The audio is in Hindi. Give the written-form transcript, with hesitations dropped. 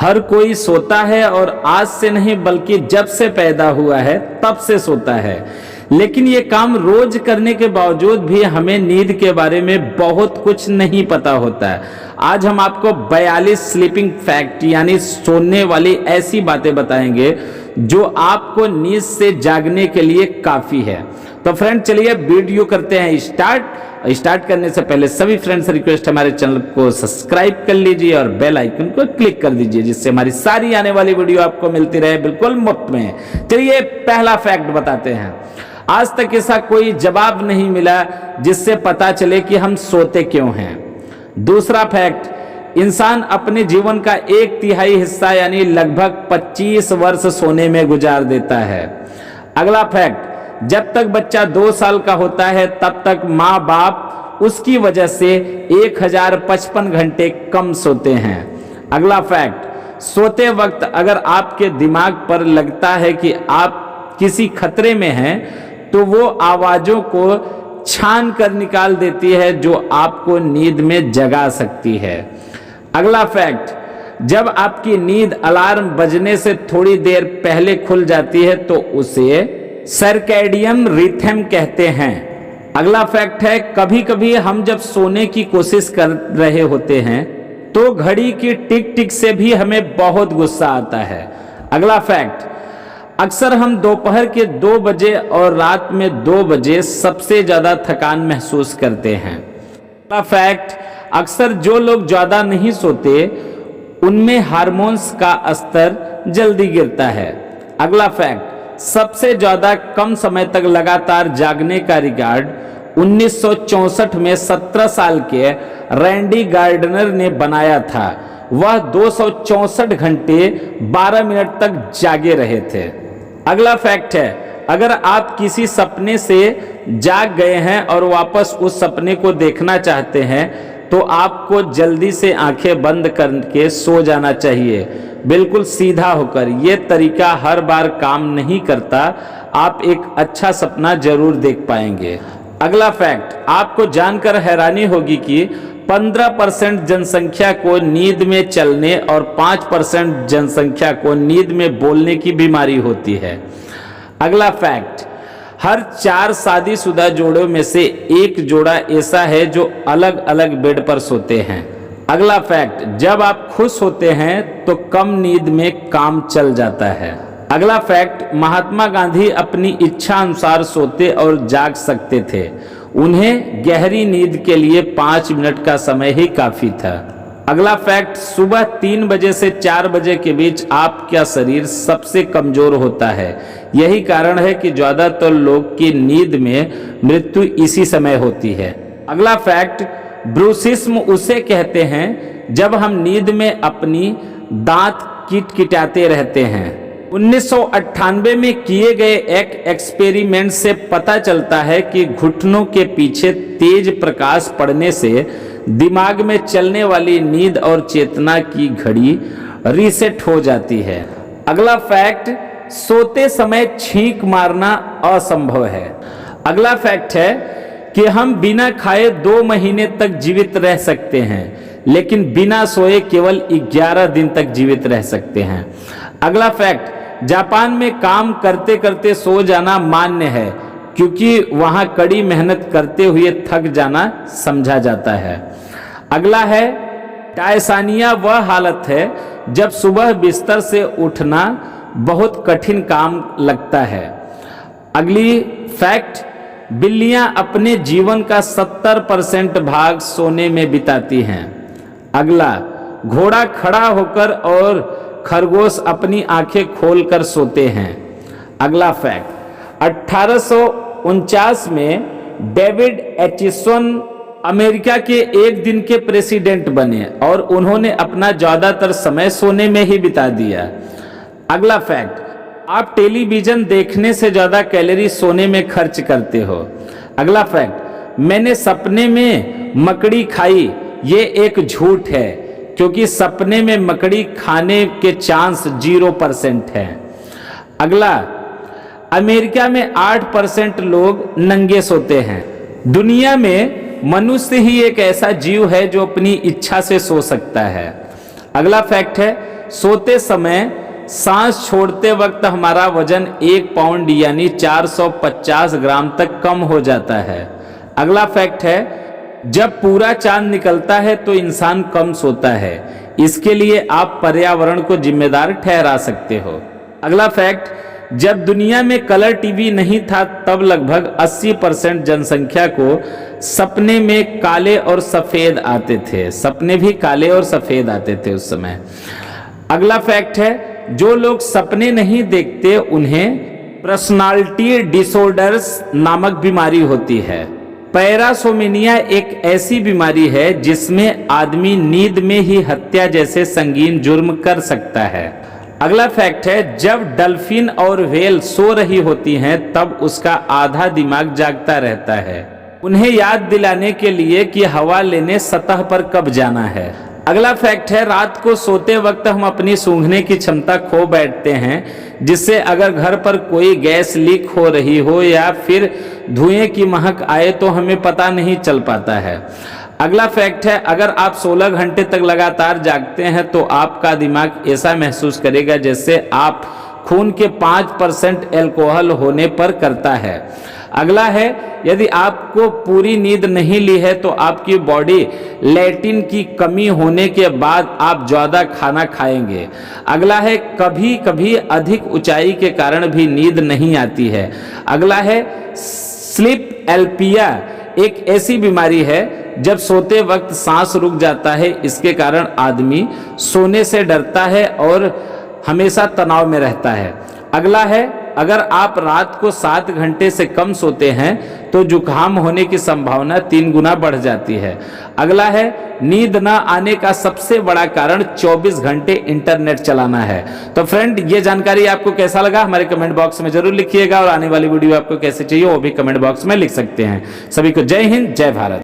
हर कोई सोता है और आज से नहीं बल्कि जब से पैदा हुआ है तब से सोता है, लेकिन ये काम रोज करने के बावजूद भी हमें नींद के बारे में बहुत कुछ नहीं पता होता है। आज हम आपको 42 स्लीपिंग फैक्ट यानी सोने वाली ऐसी बातें बताएंगे जो आपको नींद से जागने के लिए काफी है। तो फ्रेंड चलिए वीडियो करते हैं स्टार्ट करने से पहले सभी फ्रेंड्स से रिक्वेस्ट, हमारे चैनल को सब्सक्राइब कर लीजिए और बेल आइकन को क्लिक कर दीजिए, जिससे हमारी सारी आने वाली वीडियो आपको मिलती रहे बिल्कुल मुफ्त में। चलिए पहला फैक्ट बताते हैं। आज तक ऐसा कोई जवाब नहीं मिला जिससे पता चले कि हम सोते क्यों हैं। दूसरा फैक्ट, इंसान अपने जीवन का 1/3 हिस्सा यानी लगभग 25 वर्ष सोने में गुजार देता है। अगला फैक्ट, जब तक बच्चा 2 साल का होता है तब तक माँ बाप उसकी वजह से 1055 घंटे कम सोते हैं। अगला फैक्ट, सोते वक्त अगर आपके दिमाग पर लगता है कि आप किसी खतरे में हैं तो वो आवाजों को छान कर निकाल देती है जो आपको नींद में जगा सकती है। अगला फैक्ट, जब आपकी नींद अलार्म बजने से थोड़ी देर पहले खुल जाती है तो उसे सर्कैडियन रिथम कहते हैं। अगला फैक्ट है, कभी कभी हम जब सोने की कोशिश कर रहे होते हैं तो घड़ी की टिक टिक से भी हमें बहुत गुस्सा आता है। अगला फैक्ट, अक्सर हम दोपहर के 2 बजे और रात में 2 बजे सबसे ज्यादा थकान महसूस करते हैं। अगला फैक्ट, अक्सर जो लोग ज्यादा नहीं सोते उनमें हार्मोन्स का स्तर जल्दी गिरता है। अगला फैक्ट, सबसे ज्यादा कम समय तक लगातार जागने का रिकॉर्ड 1964 में 17 साल के रैंडी गार्डनर ने बनाया था। वह 264 घंटे 12 मिनट तक जागे रहे थे। अगला फैक्ट है, अगर आप किसी सपने से जाग गए हैं और वापस उस सपने को देखना चाहते हैं तो आपको जल्दी से आंखें बंद करके सो जाना चाहिए, बिल्कुल सीधा होकर। यह तरीका हर बार काम नहीं करता, आप एक अच्छा सपना जरूर देख पाएंगे। अगला फैक्ट, आपको जानकर हैरानी होगी कि 15% जनसंख्या को नींद में चलने और 5% जनसंख्या को नींद में बोलने की बीमारी होती है। अगला फैक्ट, हर 4 शादीशुदा जोड़ों में से एक जोड़ा ऐसा है जो अलग अलग बेड पर सोते हैं। अगला फैक्ट, जब आप खुश होते हैं तो कम नींद में काम चल जाता है। अगला फैक्ट, महात्मा गांधी अपनी इच्छा अनुसार सोते और जाग सकते थे। उन्हें गहरी नींद के लिए 5 मिनट का समय ही काफी था। अगला फैक्ट, सुबह 3 बजे से 4 बजे के बीच आपका शरीर सबसे कमजोर होता है। यही कारण है कि ज्यादातर लोग की नींद में मृत्यु इसी समय होती है। अगला फैक्ट, ब्रूसिज्म उसे कहते हैं जब हम नींद में अपनी दांत किटकिटाते रहते हैं। 1998 में किए गए एक एक्सपेरिमेंट से पता चलता है कि घुटनों के पीछे तेज प्रकाश पड़ने से दिमाग में चलने वाली नींद और चेतना की घड़ी रीसेट हो जाती है। अगला फैक्ट, सोते समय छींक मारना असंभव है। अगला फैक्ट है कि हम बिना खाए 2 महीने तक जीवित रह सकते हैं, लेकिन बिना सोए केवल 11 दिन तक जीवित रह सकते हैं। अगला फैक्ट, जापान में काम करते करते सो जाना मान्य है क्योंकि वहां कड़ी मेहनत करते हुए थक जाना समझा जाता है। अगला है, टायसानिया वह हालत है जब सुबह बिस्तर से उठना बहुत कठिन काम लगता है। अगली फैक्ट, बिल्लियां अपने जीवन का 70% भाग सोने में बिताती हैं। अगला, घोड़ा खड़ा होकर और खरगोश अपनी आंखें खोलकर सोते हैं। अगला फैक्ट, 1849 में डेविड एचिसन अमेरिका के 1 दिन के प्रेसिडेंट बने और उन्होंने अपना ज्यादातर समय सोने में ही बिता दिया। अगला फैक्ट, आप टेलीविजन देखने से ज्यादा कैलोरी सोने में खर्च करते हो। अगला फैक्ट, मैंने सपने में मकड़ी खाई, ये एक झूठ है क्योंकि सपने में मकड़ी खाने के चांस 0% है। अगला, अमेरिका में 8% लोग नंगे सोते हैं। दुनिया में मनुष्य ही एक ऐसा जीव है जो अपनी इच्छा से सो सकता है। अगला फैक्ट है, सोते समय सांस छोड़ते वक्त हमारा वजन 1 पाउंड यानी 450 ग्राम तक कम हो जाता है। अगला फैक्ट है, जब पूरा चांद निकलता है तो इंसान कम सोता है। इसके लिए आप पर्यावरण को जिम्मेदार ठहरा सकते हो। अगला फैक्ट, जब दुनिया में कलर टीवी नहीं था तब लगभग 80% जनसंख्या को सपने में काले और सफेद आते थे। सपने भी काले और सफेद आते थे उस समय। अगला फैक्ट है, जो लोग सपने नहीं देखते उन्हें पर्सनालिटी डिसऑर्डर्स नामक बीमारी होती है। पैरासोमेनिया एक ऐसी बीमारी है जिसमें आदमी नींद में ही हत्या जैसे संगीन जुर्म कर सकता है। अगला फैक्ट है, जब डल्फिन और व्हेल सो रही होती हैं तब उसका आधा दिमाग जागता रहता है, उन्हें याद दिलाने के लिए कि हवा लेने सतह पर कब जाना है। अगला फैक्ट है, रात को सोते वक्त हम अपनी सूंघने की क्षमता खो बैठते हैं, जिससे अगर घर पर कोई गैस लीक हो रही हो या फिर धुएं की महक आए तो हमें पता नहीं चल पाता है। अगला फैक्ट है, अगर आप 16 घंटे तक लगातार जागते हैं तो आपका दिमाग ऐसा महसूस करेगा जैसे आप खून के 5% अल्कोहल होने पर करता है। अगला है, यदि आपको पूरी नींद नहीं ली है तो आपकी बॉडी लेटिन की कमी होने के बाद आप ज़्यादा खाना खाएंगे। अगला है, कभी कभी अधिक ऊंचाई के कारण भी नींद नहीं आती है। अगला है, स्लीप एल्पिया एक ऐसी बीमारी है जब सोते वक्त सांस रुक जाता है। इसके कारण आदमी सोने से डरता है और हमेशा तनाव में रहता है। अगला है, अगर आप रात को 7 घंटे से कम सोते हैं तो जुकाम होने की संभावना 3 गुना बढ़ जाती है। अगला है, नींद ना आने का सबसे बड़ा कारण 24 घंटे इंटरनेट चलाना है। तो फ्रेंड, ये जानकारी आपको कैसा लगा हमारे कमेंट बॉक्स में जरूर लिखिएगा और आने वाली वीडियो आपको कैसे चाहिए वो भी कमेंट बॉक्स में लिख सकते हैं। सभी को जय हिंद, जय भारत।